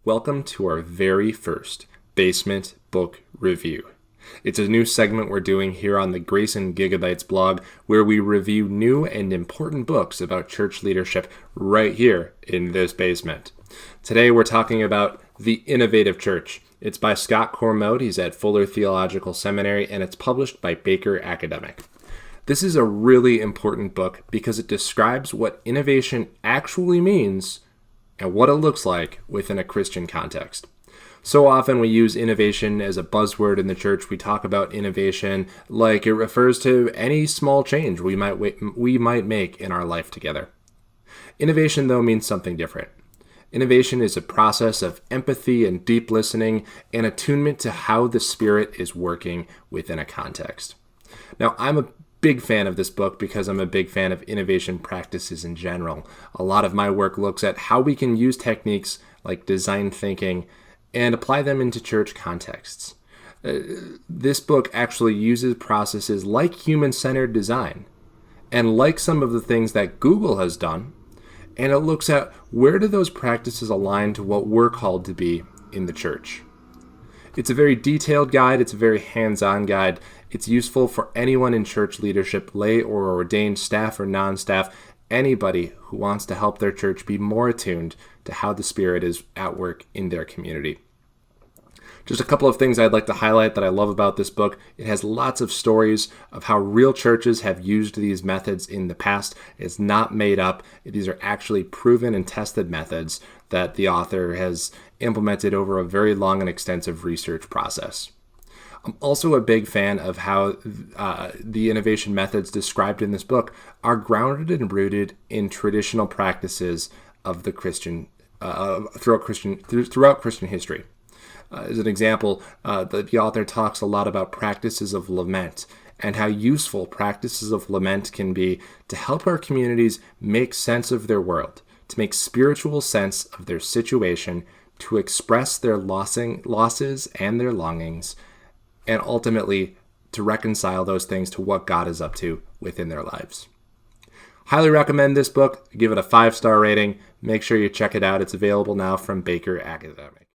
Welcome to our very first Basement Book Review. It's a new segment we're doing here on the Grace and Gigabytes blog where we review new and important books about church leadership right here in this basement. Today we're talking about The Innovative Church. It's by Scott Cormode. He's at Fuller Theological Seminary, and it's published by Baker Academic. This is a really important book because it describes what innovation actually means and what it looks like within a Christian context. So often we use innovation as a buzzword in the church. We talk about innovation like it refers to any small change we might make in our life together. Innovation, though, means something different. Innovation is a process of empathy and deep listening and attunement to how the Spirit is working within a context. Now, I'm a big fan of this book because I'm a big fan of innovation practices in general. A lot of my work looks at how we can use techniques like design thinking and apply them into church contexts. This book actually uses processes like human-centered design and like some of the things that Google has done, and it looks at where do those practices align to what we're called to be in the church. It's a very detailed guide. It's a very hands-on guide. It's useful for anyone in church leadership, lay or ordained, staff or non-staff, anybody who wants to help their church be more attuned to how the Spirit is at work in their community. Just a couple of things I'd like to highlight that I love about this book. It has lots of stories of how real churches have used these methods in the past. It's not made up. These are actually proven and tested methods that the author has implemented over a very long and extensive research process. I'm also a big fan of how the innovation methods described in this book are grounded and rooted in traditional practices of the Christian throughout Christian history. As an example, the author talks a lot about practices of lament and how useful practices of lament can be to help our communities make sense of their world, to make spiritual sense of their situation, to express their losses and their longings, and ultimately to reconcile those things to what God is up to within their lives. Highly recommend this book. Give it a 5-star rating. Make sure you check it out. It's available now from Baker Academic.